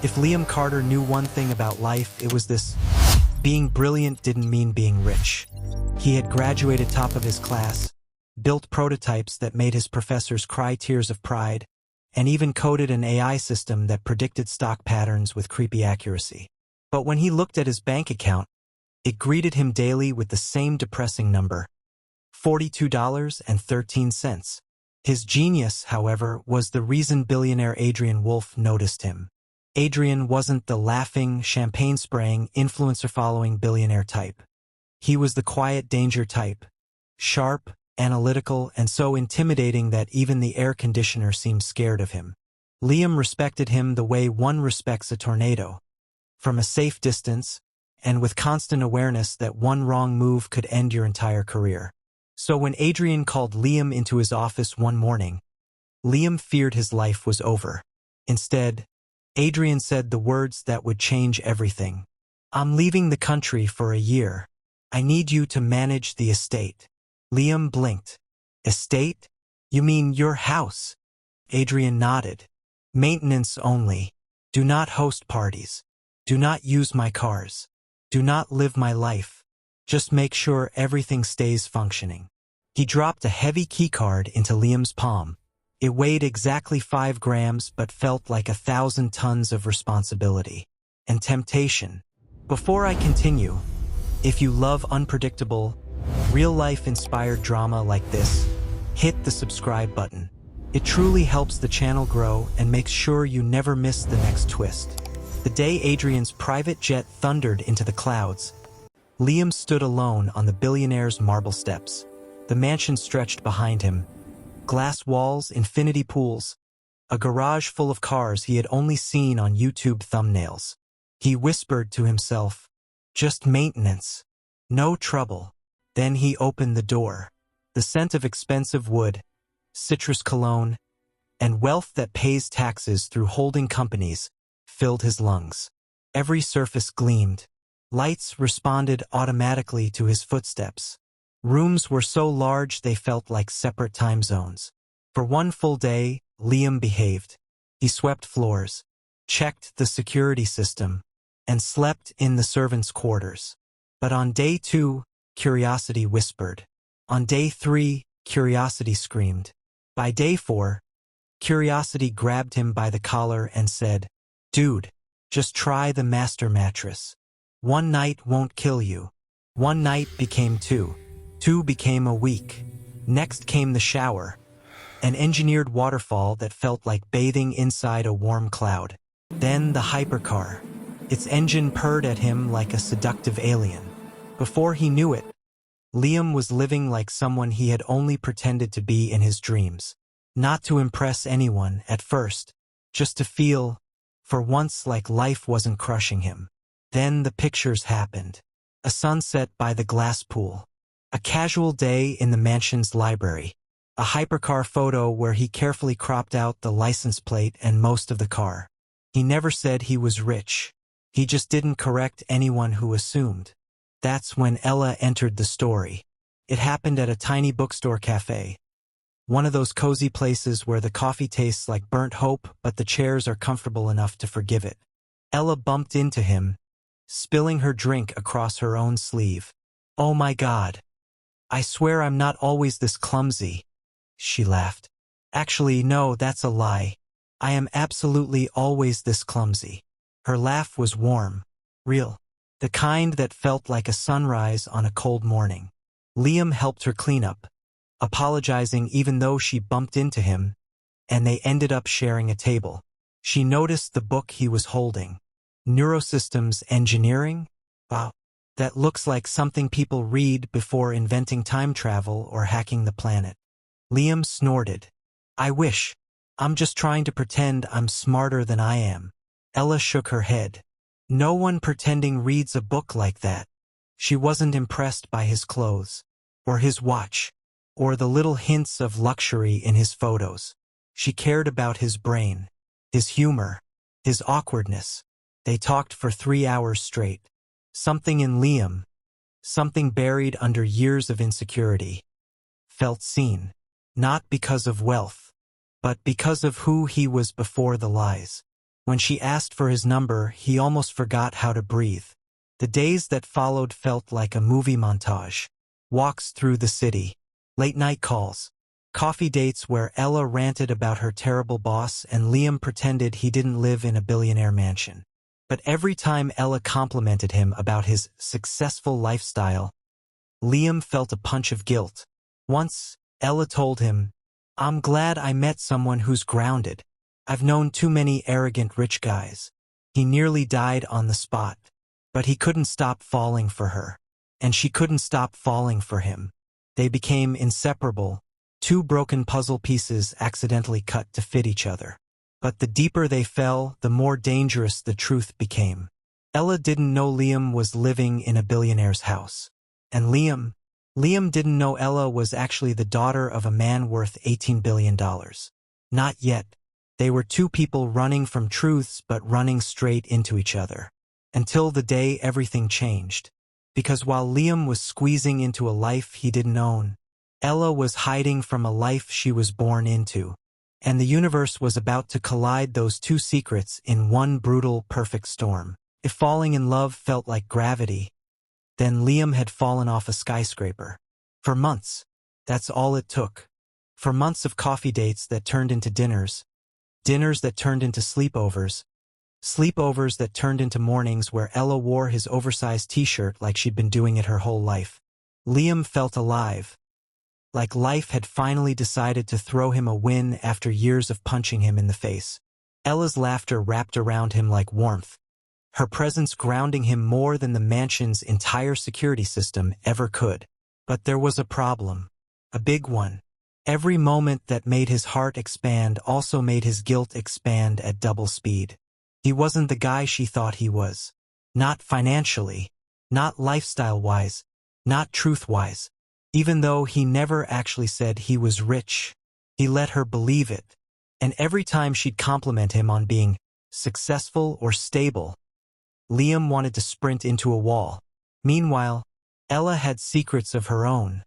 If Liam Carter knew one thing about life, it was this: being brilliant didn't mean being rich. He had graduated top of his class, built prototypes that made his professors cry tears of pride, and even coded an AI system that predicted stock patterns with creepy accuracy. But when he looked at his bank account, it greeted him daily with the same depressing number: $42.13. His genius, however, was the reason billionaire Adrian Wolfe noticed him. Adrian wasn't the laughing, champagne-spraying, influencer-following billionaire type. He was the quiet danger type, sharp, analytical, and so intimidating that even the air conditioner seemed scared of him. Liam respected him the way one respects a tornado, from a safe distance, and with constant awareness that one wrong move could end your entire career. So when Adrian called Liam into his office one morning, Liam feared his life was over. Instead, Adrian said the words that would change everything. "I'm leaving the country for a year. I need you to manage the estate." Liam blinked. "Estate? You mean your house?" Adrian nodded. "Maintenance only. Do not host parties. Do not use my cars. Do not live my life. Just make sure everything stays functioning." He dropped a heavy keycard into Liam's palm. It weighed exactly 5 grams but felt like 1,000 tons of responsibility and temptation. Before I continue, if you love unpredictable, real-life-inspired drama like this, hit the subscribe button. It truly helps the channel grow and makes sure you never miss the next twist. The day Adrian's private jet thundered into the clouds, Liam stood alone on the billionaire's marble steps. The mansion stretched behind him. Glass walls, infinity pools, a garage full of cars he had only seen on YouTube thumbnails. He whispered to himself, "Just maintenance. No trouble." Then he opened the door. The scent of expensive wood, citrus cologne, and wealth that pays taxes through holding companies filled his lungs. Every surface gleamed. Lights responded automatically to his footsteps. Rooms were so large they felt like separate time zones. For one full day, Liam behaved. He swept floors, checked the security system, and slept in the servants' quarters. But on day 2, curiosity whispered. On day 3, curiosity screamed. By day 4, curiosity grabbed him by the collar and said, "Dude, just try the master mattress. One night won't kill you." One night became 2. 2 became a week. Next came the shower, an engineered waterfall that felt like bathing inside a warm cloud. Then the hypercar. Its engine purred at him like a seductive alien. Before he knew it, Liam was living like someone he had only pretended to be in his dreams. Not to impress anyone at first, just to feel, for once, like life wasn't crushing him. Then the pictures happened. A sunset by the glass pool. A casual day in the mansion's library. A hypercar photo where he carefully cropped out the license plate and most of the car. He never said he was rich. He just didn't correct anyone who assumed. That's when Ella entered the story. It happened at a tiny bookstore cafe. One of those cozy places where the coffee tastes like burnt hope, but the chairs are comfortable enough to forgive it. Ella bumped into him, spilling her drink across her own sleeve. "Oh my God. I swear I'm not always this clumsy," she laughed. "Actually, no, that's a lie. I am absolutely always this clumsy." Her laugh was warm, real, the kind that felt like a sunrise on a cold morning. Liam helped her clean up, apologizing even though she bumped into him, and they ended up sharing a table. She noticed the book he was holding. Neurosystems Engineering? Wow. That looks like something people read before inventing time travel or hacking the planet. Liam snorted. "I wish. I'm just trying to pretend I'm smarter than I am." Ella shook her head. "No one pretending reads a book like that." She wasn't impressed by his clothes, or his watch, or the little hints of luxury in his photos. She cared about his brain, his humor, his awkwardness. They talked for 3 hours straight. Something in Liam, something buried under years of insecurity, felt seen, not because of wealth, but because of who he was before the lies. When she asked for his number, he almost forgot how to breathe. The days that followed felt like a movie montage. Walks through the city, late-night calls, coffee dates where Ella ranted about her terrible boss and Liam pretended he didn't live in a billionaire mansion. But every time Ella complimented him about his successful lifestyle, Liam felt a punch of guilt. Once, Ella told him, "I'm glad I met someone who's grounded. I've known too many arrogant rich guys." He nearly died on the spot, but he couldn't stop falling for her, and she couldn't stop falling for him. They became inseparable, two broken puzzle pieces accidentally cut to fit each other. But the deeper they fell, the more dangerous the truth became. Ella didn't know Liam was living in a billionaire's house. And Liam didn't know Ella was actually the daughter of a man worth $18 billion. Not yet. They were two people running from truths but running straight into each other. Until the day everything changed. Because while Liam was squeezing into a life he didn't own, Ella was hiding from a life she was born into. And the universe was about to collide those two secrets in one brutal, perfect storm. If falling in love felt like gravity, then Liam had fallen off a skyscraper. For months, that's all it took. For months of coffee dates that turned into dinners, dinners that turned into sleepovers, sleepovers that turned into mornings where Ella wore his oversized t-shirt like she'd been doing it her whole life. Liam felt alive, like life had finally decided to throw him a win after years of punching him in the face. Ella's laughter wrapped around him like warmth, her presence grounding him more than the mansion's entire security system ever could. But there was a problem, a big one. Every moment that made his heart expand also made his guilt expand at double speed. He wasn't the guy she thought he was. Not financially, not lifestyle-wise, not truth-wise. Even though he never actually said he was rich, he let her believe it. And every time she'd compliment him on being successful or stable, Liam wanted to sprint into a wall. Meanwhile, Ella had secrets of her own,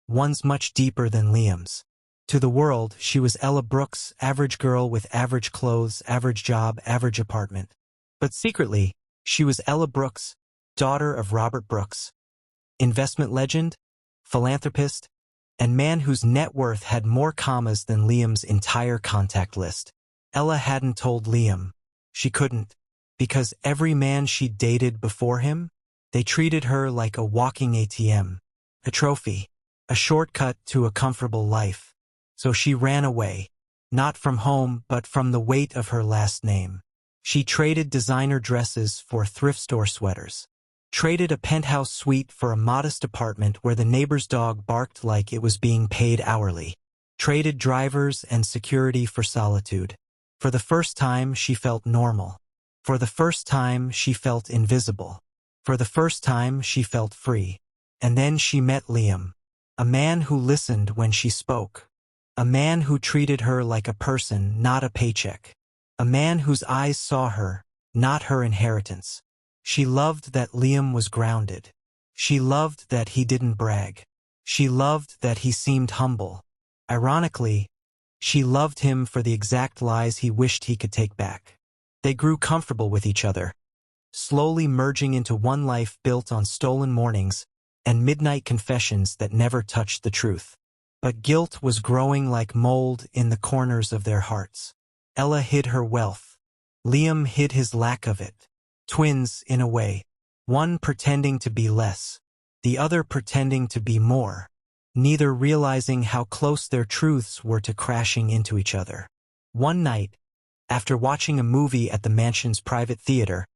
ones much deeper than Liam's. To the world, she was Ella Brooks, average girl with average clothes, average job, average apartment. But secretly, she was Ella Brooks, daughter of Robert Brooks, investment legend, philanthropist, and man whose net worth had more commas than Liam's entire contact list. Ella hadn't told Liam. She couldn't, because every man she'd dated before him, they treated her like a walking ATM, a trophy, a shortcut to a comfortable life. So she ran away, not from home but from the weight of her last name. She traded designer dresses for thrift store sweaters, traded a penthouse suite for a modest apartment where the neighbor's dog barked like it was being paid hourly, traded drivers and security for solitude. For the first time, she felt normal. For the first time, she felt invisible. For the first time, she felt free. And then she met Liam, a man who listened when she spoke, a man who treated her like a person, not a paycheck, a man whose eyes saw her, not her inheritance. She loved that Liam was grounded. She loved that he didn't brag. She loved that he seemed humble. Ironically, she loved him for the exact lies he wished he could take back. They grew comfortable with each other, slowly merging into one life built on stolen mornings and midnight confessions that never touched the truth. But guilt was growing like mold in the corners of their hearts. Ella hid her wealth. Liam hid his lack of it. Twins, in a way. One pretending to be less, the other pretending to be more, neither realizing how close their truths were to crashing into each other. One night, after watching a movie at the mansion's private theater,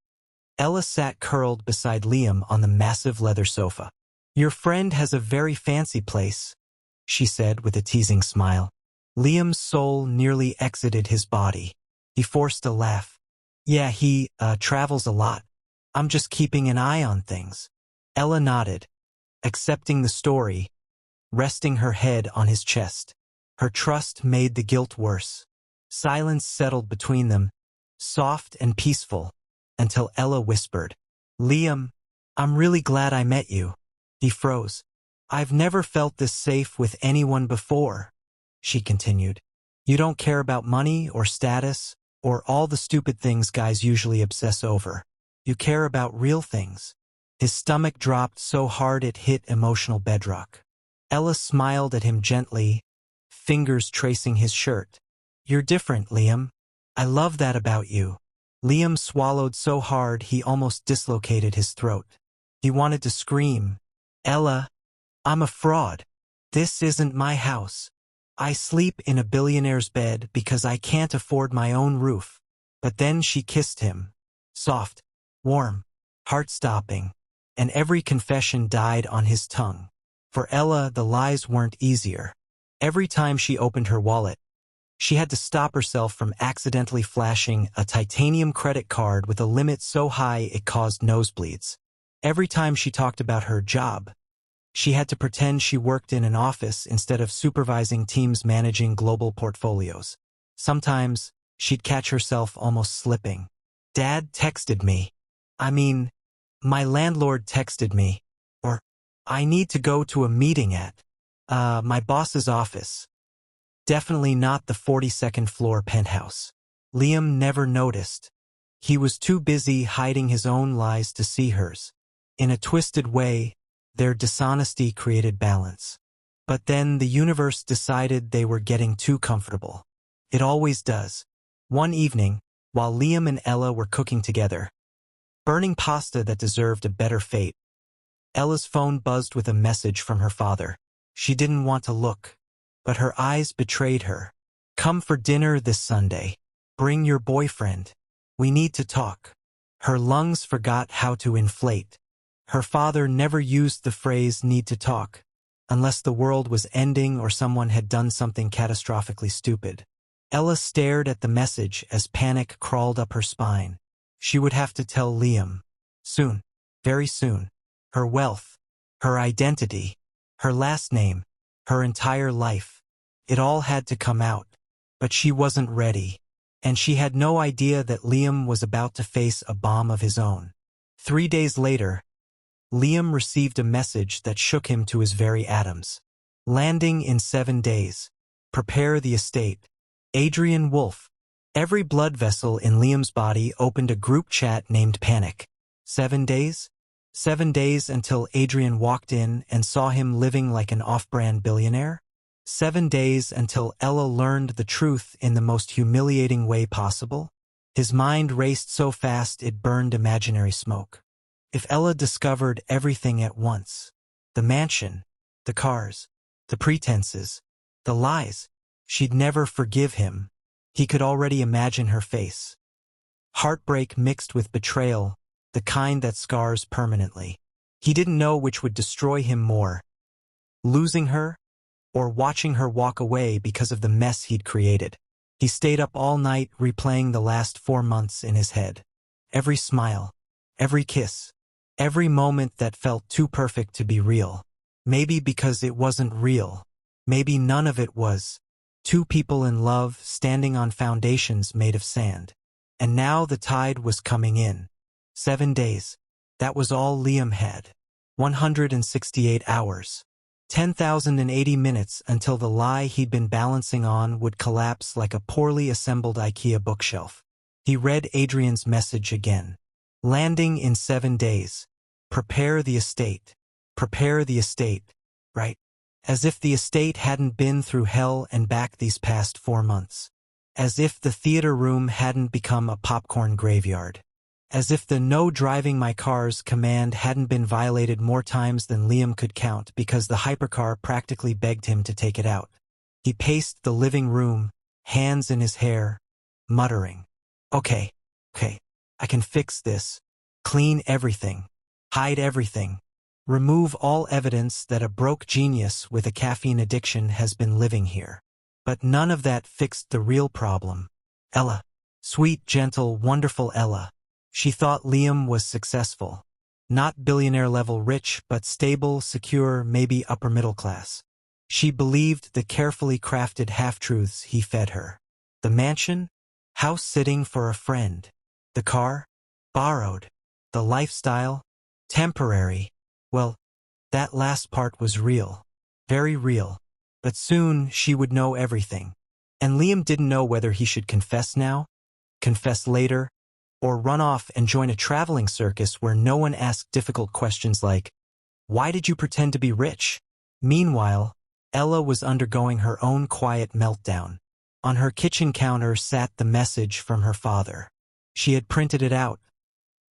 Ella sat curled beside Liam on the massive leather sofa. "Your friend has a very fancy place," she said with a teasing smile. Liam's soul nearly exited his body. He forced a laugh. "Yeah, he travels a lot. I'm just keeping an eye on things." Ella nodded, accepting the story, resting her head on his chest. Her trust made the guilt worse. Silence settled between them, soft and peaceful, until Ella whispered, "Liam, I'm really glad I met you." He froze. "I've never felt this safe with anyone before," she continued. "You don't care about money or status Or all the stupid things guys usually obsess over? You care about real things. His stomach dropped so hard it hit emotional bedrock. Ella smiled at him gently, fingers tracing his shirt. You're different, Liam. I love that about you. Liam swallowed so hard he almost dislocated his throat. He wanted to scream, Ella, I'm a fraud. This isn't my house. I sleep in a billionaire's bed because I can't afford my own roof. But then she kissed him. Soft, warm, heart-stopping, and every confession died on his tongue. For Ella, the lies weren't easier. Every time she opened her wallet, she had to stop herself from accidentally flashing a titanium credit card with a limit so high it caused nosebleeds. Every time she talked about her job, she had to pretend she worked in an office instead of supervising teams managing global portfolios. Sometimes, she'd catch herself almost slipping. Dad texted me. My landlord texted me. Or, I need to go to a meeting at my boss's office. Definitely not the 42nd floor penthouse. Liam never noticed. He was too busy hiding his own lies to see hers. In a twisted way, their dishonesty created balance. But then the universe decided they were getting too comfortable. It always does. One evening, while Liam and Ella were cooking together, burning pasta that deserved a better fate, Ella's phone buzzed with a message from her father. She didn't want to look, but her eyes betrayed her. Come for dinner this Sunday. Bring your boyfriend. We need to talk. Her lungs forgot how to inflate. Her father never used the phrase need to talk, unless the world was ending or someone had done something catastrophically stupid. Ella stared at the message as panic crawled up her spine. She would have to tell Liam. Soon. Very soon. Her wealth. Her identity. Her last name. Her entire life. It all had to come out. But she wasn't ready. And she had no idea that Liam was about to face a bomb of his own. 3 days later, Liam received a message that shook him to his very atoms. Landing in 7 days. Prepare the estate. Adrian Wolf. Every blood vessel in Liam's body opened a group chat named Panic. 7 days? 7 days until Adrian walked in and saw him living like an off-brand billionaire? 7 days until Ella learned the truth in the most humiliating way possible? His mind raced so fast it burned imaginary smoke. If Ella discovered everything at once, the mansion, the cars, the pretenses, the lies, she'd never forgive him. He could already imagine her face. Heartbreak mixed with betrayal, the kind that scars permanently. He didn't know which would destroy him more, losing her or watching her walk away because of the mess he'd created. He stayed up all night replaying the last 4 months in his head. Every smile, every kiss, every moment that felt too perfect to be real. Maybe because it wasn't real. Maybe none of it was. 2 people in love standing on foundations made of sand. And now the tide was coming in. 7 days. That was all Liam had. 168 hours. 10,080 minutes until the lie he'd been balancing on would collapse like a poorly assembled IKEA bookshelf. He read Adrian's message again. Landing in 7 days. Prepare the estate. Prepare the estate. Right? As if the estate hadn't been through hell and back these past 4 months. As if the theater room hadn't become a popcorn graveyard. As if the no driving my cars command hadn't been violated more times than Liam could count because the hypercar practically begged him to take it out. He paced the living room, hands in his hair, muttering, Okay, I can fix this. Clean everything. Hide everything. Remove all evidence that a broke genius with a caffeine addiction has been living here. But none of that fixed the real problem. Ella. Sweet, gentle, wonderful Ella. She thought Liam was successful. Not billionaire-level rich, but stable, secure, maybe upper-middle class. She believed the carefully crafted half-truths he fed her. The mansion? House-sitting for a friend. The car? Borrowed. The lifestyle? Temporary. Well, that last part was real. Very real. But soon she would know everything. And Liam didn't know whether he should confess now, confess later, or run off and join a traveling circus where no one asked difficult questions like, "Why did you pretend to be rich?" Meanwhile, Ella was undergoing her own quiet meltdown. On her kitchen counter sat the message from her father. She had printed it out,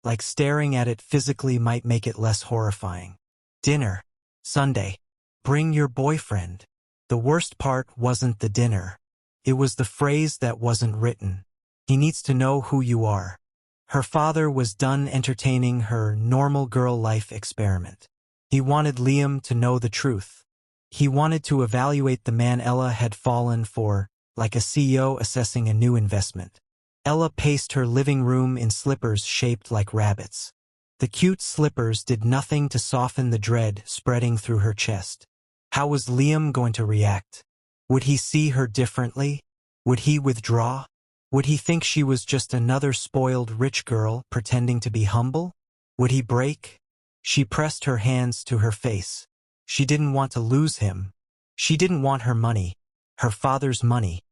like staring at it physically might make it less horrifying. Dinner. Sunday. Bring your boyfriend. The worst part wasn't the dinner. It was the phrase that wasn't written. He needs to know who you are. Her father was done entertaining her normal girl life experiment. He wanted Liam to know the truth. He wanted to evaluate the man Ella had fallen for, like a CEO assessing a new investment. Ella paced her living room in slippers shaped like rabbits. The cute slippers did nothing to soften the dread spreading through her chest. How was Liam going to react? Would he see her differently? Would he withdraw? Would he think she was just another spoiled rich girl pretending to be humble? Would he break? She pressed her hands to her face. She didn't want to lose him. She didn't want her money, her father's money,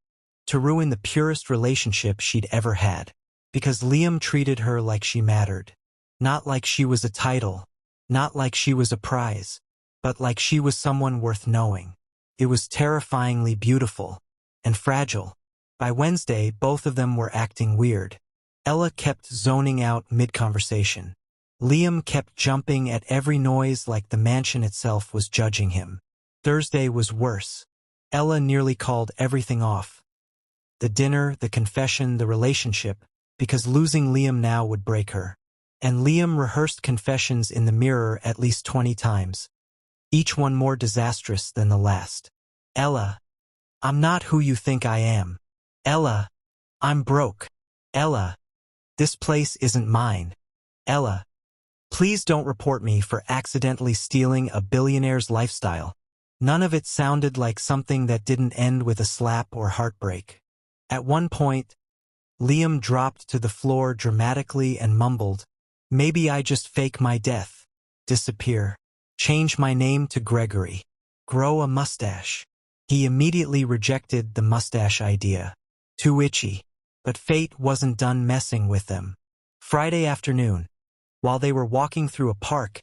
to ruin the purest relationship she'd ever had. Because Liam treated her like she mattered. Not like she was a title, not like she was a prize, but like she was someone worth knowing. It was terrifyingly beautiful and fragile. By Wednesday, both of them were acting weird. Ella kept zoning out mid-conversation. Liam kept jumping at every noise like the mansion itself was judging him. Thursday was worse. Ella nearly called everything off. The dinner, the confession, the relationship, because losing Liam now would break her. And Liam rehearsed confessions in the mirror at least 20 times, each one more disastrous than the last. Ella, I'm not who you think I am. Ella, I'm broke. Ella, this place isn't mine. Ella, please don't report me for accidentally stealing a billionaire's lifestyle. None of it sounded like something that didn't end with a slap or heartbreak. At one point, Liam dropped to the floor dramatically and mumbled, "Maybe I just fake my death, disappear, change my name to Gregory, grow a mustache." He immediately rejected the mustache idea. Too itchy. But fate wasn't done messing with them. Friday afternoon, while they were walking through a park,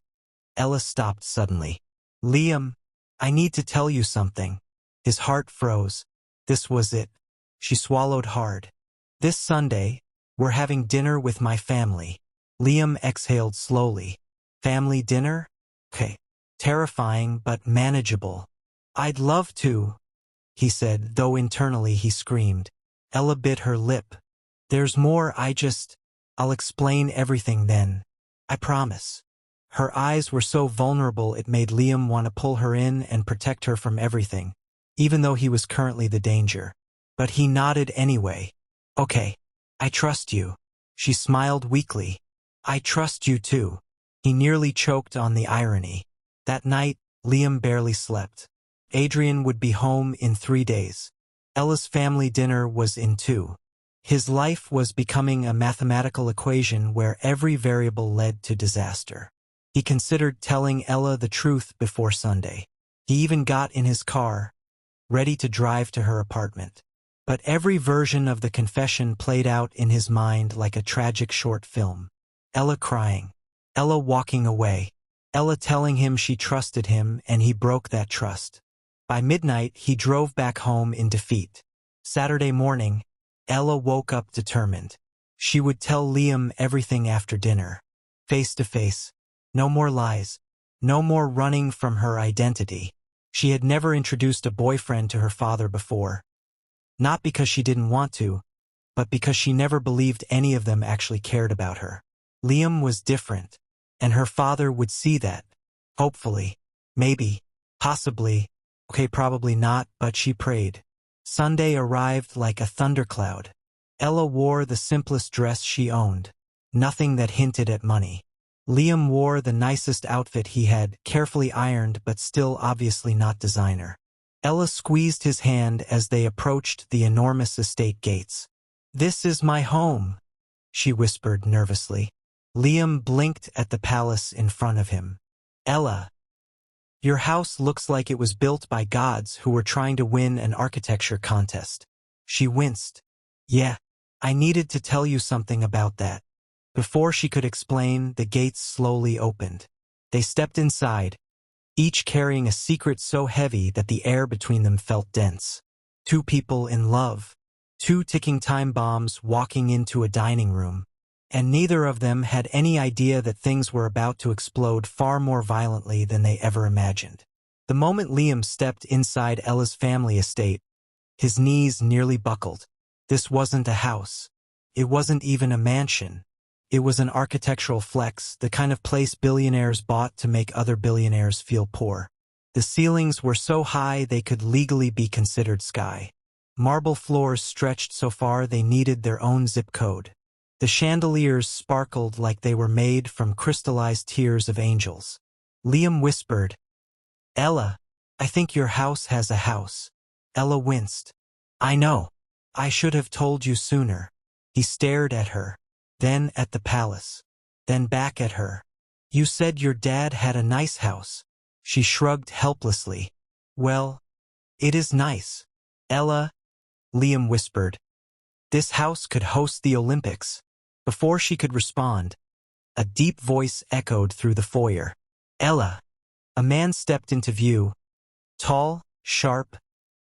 Ella stopped suddenly. "Liam, I need to tell you something." His heart froze. This was it. She swallowed hard. "This Sunday, we're having dinner with my family." Liam exhaled slowly. "Family dinner? Okay. Terrifying but manageable." "I'd love to," he said, though internally he screamed. Ella bit her lip. "There's more, I'll explain everything then. I promise." Her eyes were so vulnerable it made Liam want to pull her in and protect her from everything, even though he was currently the danger. But he nodded anyway. "Okay, I trust you." She smiled weakly. "I trust you too." He nearly choked on the irony. That night, Liam barely slept. Adrian would be home in 3 days. Ella's family dinner was in 2. His life was becoming a mathematical equation where every variable led to disaster. He considered telling Ella the truth before Sunday. He even got in his car, ready to drive to her apartment. But every version of the confession played out in his mind like a tragic short film. Ella crying. Ella walking away. Ella telling him she trusted him and he broke that trust. By midnight, he drove back home in defeat. Saturday morning, Ella woke up determined. She would tell Liam everything after dinner. Face to face. No more lies. No more running from her identity. She had never introduced a boyfriend to her father before. Not because she didn't want to, but because she never believed any of them actually cared about her. Liam was different, and her father would see that. Hopefully. Maybe. Possibly. Okay, probably not, but she prayed. Sunday arrived like a thundercloud. Ella wore the simplest dress she owned. Nothing that hinted at money. Liam wore the nicest outfit he had, carefully ironed but still obviously not designer. Ella squeezed his hand as they approached the enormous estate gates. "This is my home," she whispered nervously. Liam blinked at the palace in front of him. "Ella, your house looks like it was built by gods who were trying to win an architecture contest." She winced. "Yeah, I needed to tell you something about that. Before she could explain, the gates slowly opened. They stepped inside, each carrying a secret so heavy that the air between them felt dense. Two people in love. Two ticking time bombs walking into a dining room. And neither of them had any idea that things were about to explode far more violently than they ever imagined. The moment Liam stepped inside Ella's family estate, his knees nearly buckled. This wasn't a house. It wasn't even a mansion. It was an architectural flex, the kind of place billionaires bought to make other billionaires feel poor. The ceilings were so high they could legally be considered sky. Marble floors stretched so far they needed their own zip code. The chandeliers sparkled like they were made from crystallized tears of angels. Liam whispered, "Ella, I think your house has a house." Ella winced. "I know. I should have told you sooner." He stared at her, then at the palace, then back at her. "You said your dad had a nice house." She shrugged helplessly. "Well, it is nice." "Ella," Liam whispered, "this house could host the Olympics." Before she could respond, a deep voice echoed through the foyer. "Ella." A man stepped into view, tall, sharp,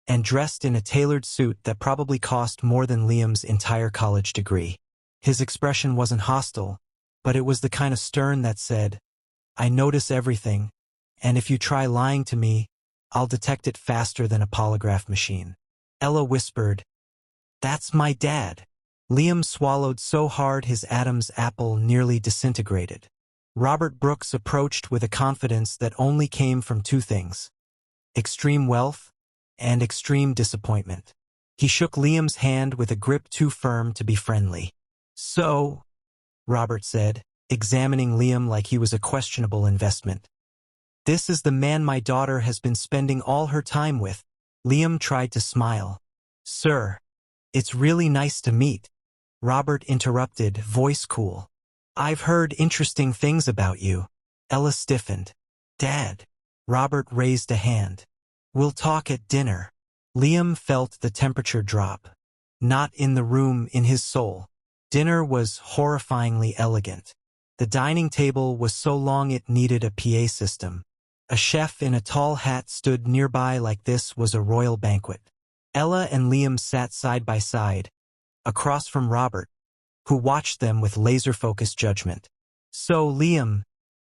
and dressed in a tailored suit that probably cost more than Liam's entire college degree. His expression wasn't hostile, but it was the kind of stern that said, "I notice everything, and if you try lying to me, I'll detect it faster than a polygraph machine." Ella whispered, "That's my dad." Liam swallowed so hard his Adam's apple nearly disintegrated. Robert Brooks approached with a confidence that only came from two things: extreme wealth and extreme disappointment. He shook Liam's hand with a grip too firm to be friendly. "So," Robert said, examining Liam like he was a questionable investment, "this is the man my daughter has been spending all her time with." Liam tried to smile. "Sir, it's really nice to meet." Robert interrupted, voice cool. "I've heard interesting things about you." Ella stiffened. "Dad." Robert raised a hand. "We'll talk at dinner." Liam felt the temperature drop. Not in the room, in his soul. Dinner was horrifyingly elegant. The dining table was so long it needed a PA system. A chef in a tall hat stood nearby like this was a royal banquet. Ella and Liam sat side by side, across from Robert, who watched them with laser-focused judgment. "So, Liam,"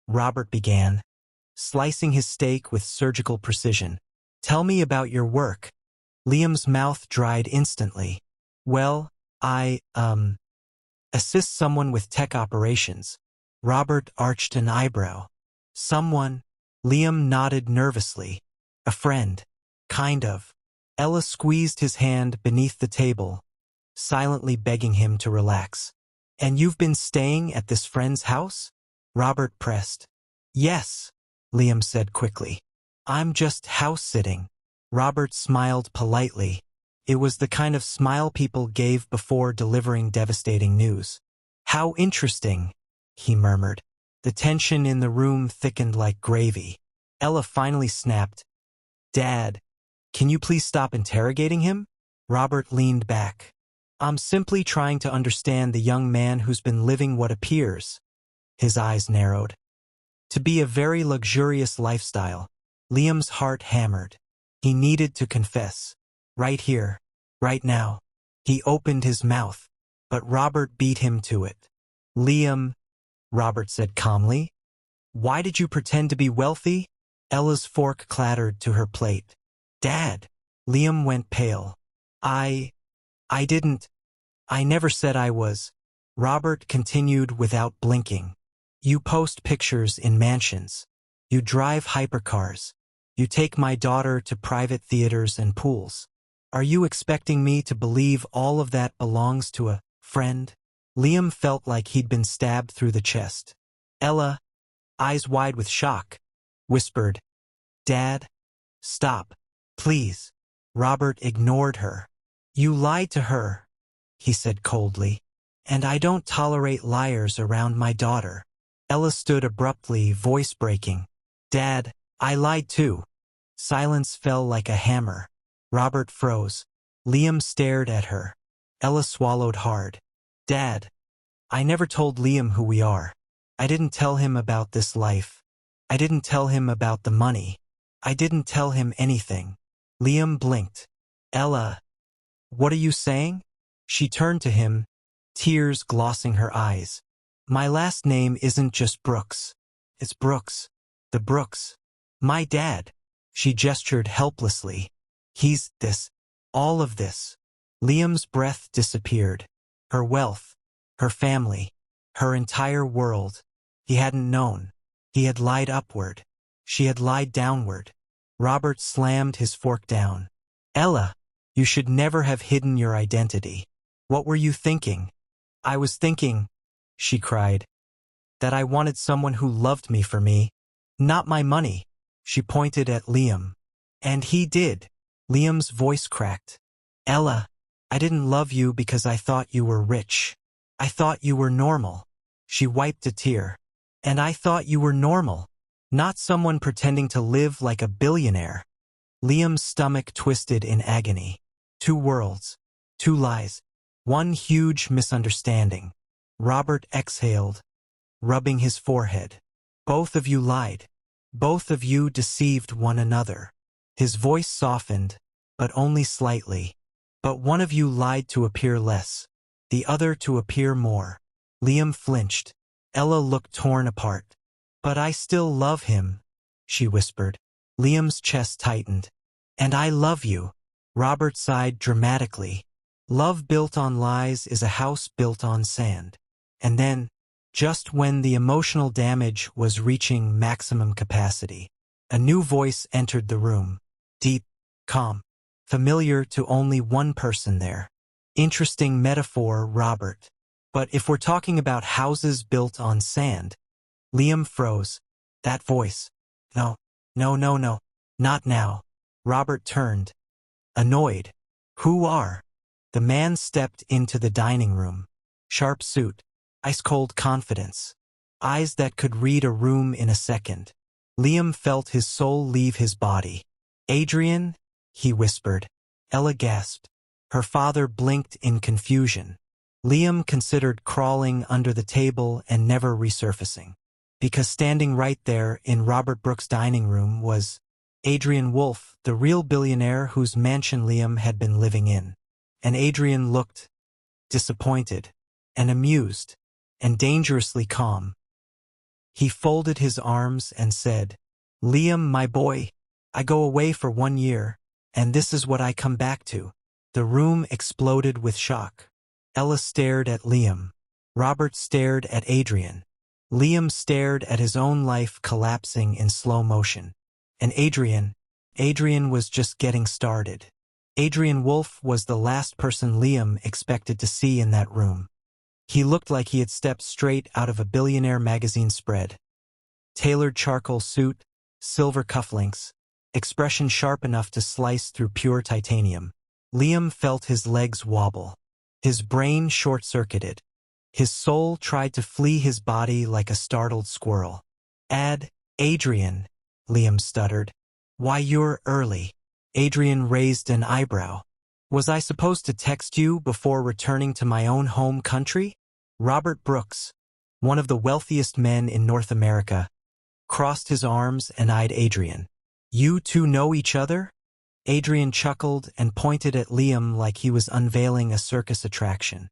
Robert began, slicing his steak with surgical precision, "tell me about your work." Liam's mouth dried instantly. "Well, I, assist someone with tech operations." Robert arched an eyebrow. "Someone?" Liam nodded nervously. "A friend. Kind of." Ella squeezed his hand beneath the table, silently begging him to relax. "And you've been staying at this friend's house?" Robert pressed. "Yes," Liam said quickly. "I'm just house-sitting." Robert smiled politely. It was the kind of smile people gave before delivering devastating news. "How interesting," he murmured. The tension in the room thickened like gravy. Ella finally snapped, "Dad, can you please stop interrogating him?" Robert leaned back. "I'm simply trying to understand the young man who's been living what appears," his eyes narrowed, "to be a very luxurious lifestyle." Liam's heart hammered. He needed to confess. Right here, right now. He opened his mouth, but Robert beat him to it. "Liam," Robert said calmly, "why did you pretend to be wealthy?" Ella's fork clattered to her plate. "Dad." Liam went pale. I didn't. I never said I was." Robert continued without blinking. "You post pictures in mansions. You drive hypercars. You take my daughter to private theaters and pools. Are you expecting me to believe all of that belongs to a friend?" Liam felt like he'd been stabbed through the chest. Ella, eyes wide with shock, whispered, "Dad, stop, please." Robert ignored her. "You lied to her," he said coldly, "and I don't tolerate liars around my daughter." Ella stood abruptly, voice breaking. "Dad, I lied too." Silence fell like a hammer. Robert froze. Liam stared at her. Ella swallowed hard. Dad, I never told Liam who we are. I didn't tell him about this life. I didn't tell him about the money. I didn't tell him anything. Liam blinked. Ella, what are you saying? She turned to him, tears glossing her eyes. My last name isn't just Brooks. It's Brooks. The Brooks. My dad. She gestured helplessly. He's this. All of this. Liam's breath disappeared. Her wealth. Her family. Her entire world. He hadn't known. He had lied upward. She had lied downward. Robert slammed his fork down. Ella, you should never have hidden your identity. What were you thinking? I was thinking, she cried, that I wanted someone who loved me for me, not my money. She pointed at Liam. And he did. Liam's voice cracked. Ella, I didn't love you because I thought you were rich. I thought you were normal. She wiped a tear. And I thought you were normal, not someone pretending to live like a billionaire. Liam's stomach twisted in agony. 2 worlds. 2 lies. 1 huge misunderstanding. Robert exhaled, rubbing his forehead. Both of you lied. Both of you deceived one another. His voice softened, but only slightly. But one of you lied to appear less, the other to appear more. Liam flinched. Ella looked torn apart. But I still love him, she whispered. Liam's chest tightened. And I love you. Robert sighed dramatically. Love built on lies is a house built on sand. And then, just when the emotional damage was reaching maximum capacity, a new voice entered the room. Deep, calm, familiar to only one person there. Interesting metaphor, Robert. But if we're talking about houses built on sand, Liam froze. That voice. No, not now. Robert turned. Annoyed. Who are? The man stepped into the dining room. Sharp suit. Ice-cold confidence. Eyes that could read a room in a second. Liam felt his soul leave his body. Adrian, he whispered. Ella gasped. Her father blinked in confusion. Liam considered crawling under the table and never resurfacing. Because standing right there in Robert Brooks' dining room was Adrian Wolfe, the real billionaire whose mansion Liam had been living in. And Adrian looked disappointed and amused and dangerously calm. He folded his arms and said, Liam, my boy, I go away for 1 year, and this is what I come back to. The room exploded with shock. Ella stared at Liam. Robert stared at Adrian. Liam stared at his own life collapsing in slow motion. And Adrian was just getting started. Adrian Wolfe was the last person Liam expected to see in that room. He looked like he had stepped straight out of a Billionaire magazine spread. Tailored charcoal suit, silver cufflinks, expression sharp enough to slice through pure titanium. Liam felt his legs wobble. His brain short-circuited. His soul tried to flee his body like a startled squirrel. Adrian, Liam stuttered. Why, you're early. Adrian raised an eyebrow. Was I supposed to text you before returning to my own home country? Robert Brooks, one of the wealthiest men in North America, crossed his arms and eyed Adrian. You two know each other? Adrian chuckled and pointed at Liam like he was unveiling a circus attraction.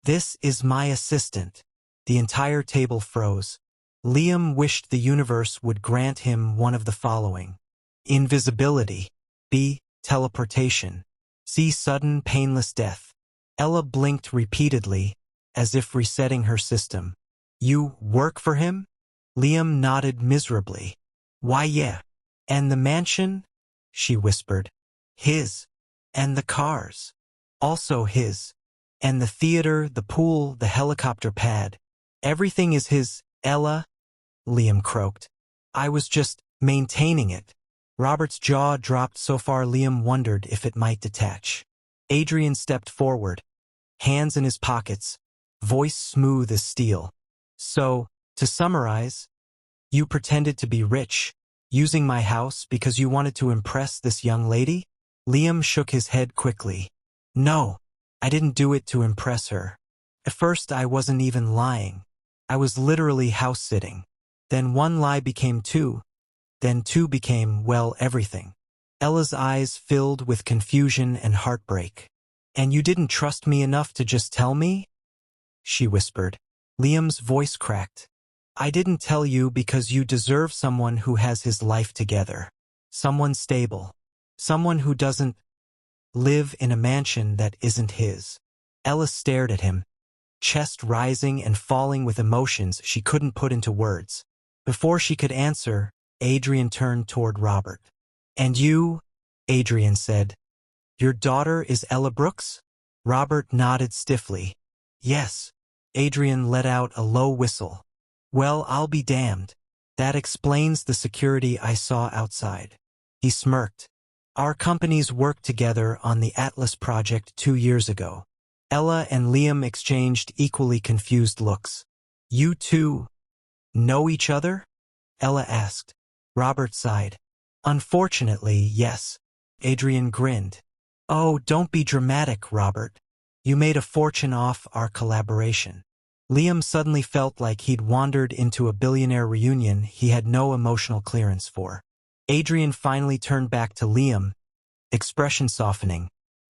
This is my assistant. The entire table froze. Liam wished the universe would grant him one of the following. Invisibility. B. Teleportation. C. Sudden, painless death. Ella blinked repeatedly, as if resetting her system. You work for him? Liam nodded miserably. Why, yeah. And the mansion? She whispered. His. And the cars. Also his. And the theater, the pool, the helicopter pad. Everything is his, Ella, Liam croaked. I was just maintaining it. Robert's jaw dropped so far Liam wondered if it might detach. Adrian stepped forward, hands in his pockets, voice smooth as steel. So, to summarize, you pretended to be rich, using my house because you wanted to impress this young lady? Liam shook his head quickly. No, I didn't do it to impress her. At first I wasn't even lying. I was literally house-sitting. Then one lie became two. Then two became, well, everything. Ella's eyes filled with confusion and heartbreak. And you didn't trust me enough to just tell me? She whispered. Liam's voice cracked. I didn't tell you because you deserve someone who has his life together. Someone stable. Someone who doesn't live in a mansion that isn't his. Ella stared at him, chest rising and falling with emotions she couldn't put into words. Before she could answer, Adrian turned toward Robert. And you, Adrian said, your daughter is Ella Brooks? Robert nodded stiffly. Yes. Adrian let out a low whistle. Well, I'll be damned. That explains the security I saw outside. He smirked. Our companies worked together on the Atlas project 2 years ago. Ella and Liam exchanged equally confused looks. You two know each other? Ella asked. Robert sighed. Unfortunately, yes. Adrian grinned. Oh, don't be dramatic, Robert. You made a fortune off our collaboration. Liam suddenly felt like he'd wandered into a billionaire reunion he had no emotional clearance for. Adrian finally turned back to Liam, expression softening,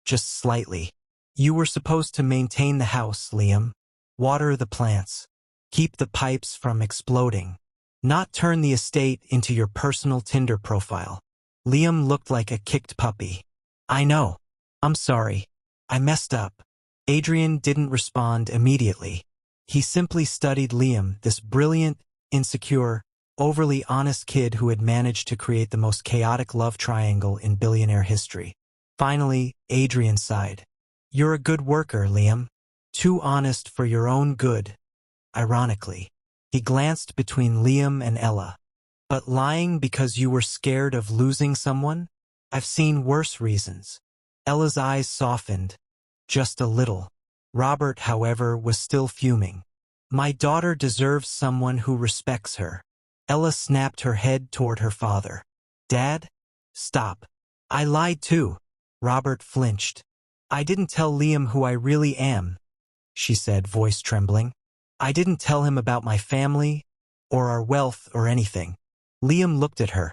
just slightly. You were supposed to maintain the house, Liam. Water the plants. Keep the pipes from exploding. Not turn the estate into your personal Tinder profile. Liam looked like a kicked puppy. I know. I'm sorry. I messed up. Adrian didn't respond immediately. He simply studied Liam, this brilliant, insecure, overly honest kid who had managed to create the most chaotic love triangle in billionaire history. Finally, Adrian sighed. You're a good worker, Liam. Too honest for your own good. Ironically, he glanced between Liam and Ella. But lying because you were scared of losing someone? I've seen worse reasons. Ella's eyes softened, just a little. Robert, however, was still fuming. My daughter deserves someone who respects her. Ella snapped her head toward her father. Dad? Stop. I lied too. Robert flinched. I didn't tell Liam who I really am, she said, voice trembling. I didn't tell him about my family, or our wealth, or anything. Liam looked at her,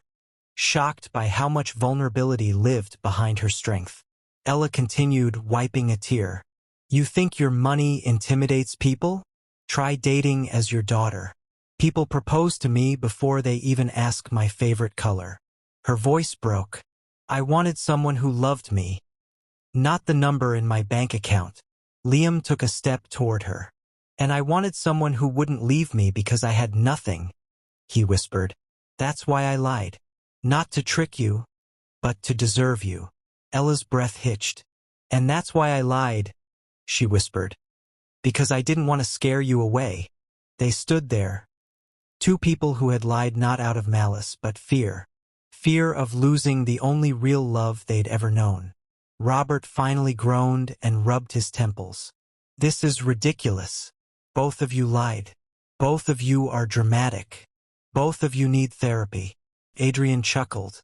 shocked by how much vulnerability lived behind her strength. Ella continued, wiping a tear. You think your money intimidates people? Try dating as your daughter. People propose to me before they even ask my favorite color. Her voice broke. I wanted someone who loved me, not the number in my bank account. Liam took a step toward her. And I wanted someone who wouldn't leave me because I had nothing, he whispered. That's why I lied. Not to trick you, but to deserve you. Ella's breath hitched. And that's why I lied, she whispered. Because I didn't want to scare you away. They stood there. Two people who had lied not out of malice, but fear. Fear of losing the only real love they'd ever known. Robert finally groaned and rubbed his temples. This is ridiculous. Both of you lied. Both of you are dramatic. Both of you need therapy. Adrian chuckled.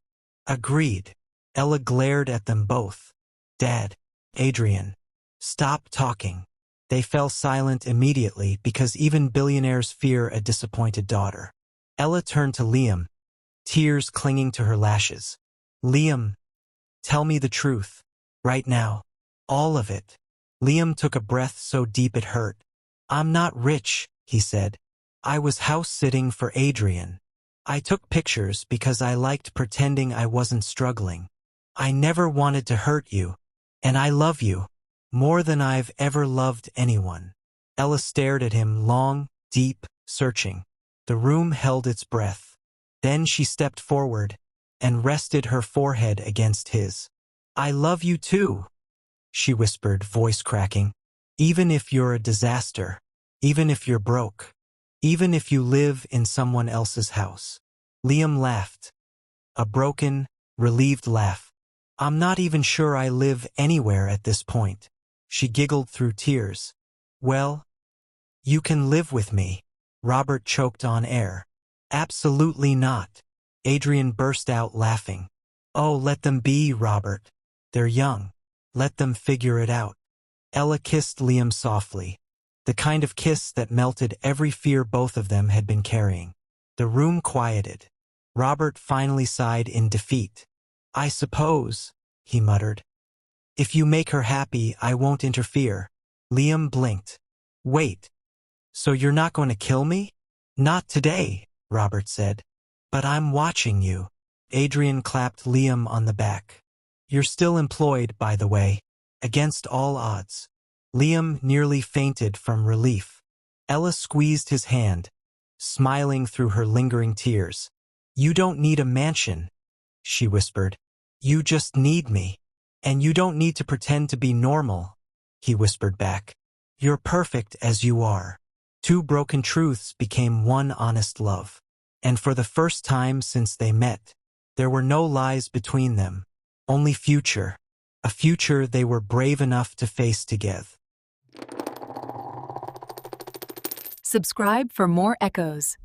Agreed. Ella glared at them both. Dad. Adrian. Stop talking. They fell silent immediately because even billionaires fear a disappointed daughter. Ella turned to Liam, tears clinging to her lashes. Liam, tell me the truth. Right now. All of it. Liam took a breath so deep it hurt. I'm not rich, he said. I was house-sitting for Adrian. I took pictures because I liked pretending I wasn't struggling. I never wanted to hurt you. And I love you. More than I've ever loved anyone. Ella stared at him long, deep, searching. The room held its breath. Then she stepped forward and rested her forehead against his. I love you too, she whispered, voice cracking. Even if you're a disaster. Even if you're broke. Even if you live in someone else's house. Liam laughed. A broken, relieved laugh. I'm not even sure I live anywhere at this point. She giggled through tears. Well, you can live with me. Robert choked on air. Absolutely not. Adrian burst out laughing. Oh, let them be, Robert. They're young. Let them figure it out. Ella kissed Liam softly, the kind of kiss that melted every fear both of them had been carrying. The room quieted. Robert finally sighed in defeat. "I suppose," he muttered. "If you make her happy, I won't interfere." Liam blinked. "Wait, so you're not going to kill me?" "Not today," Robert said. "But I'm watching you." Adrian clapped Liam on the back. "You're still employed, by the way. Against all odds." Liam nearly fainted from relief. Ella squeezed his hand, smiling through her lingering tears. "You don't need a mansion," she whispered. "You just need me. And you don't need to pretend to be normal," he whispered back. "You're perfect as you are." Two broken truths became one honest love. And for the first time since they met, there were no lies between them, only future, a future they were brave enough to face together. Subscribe for more echoes.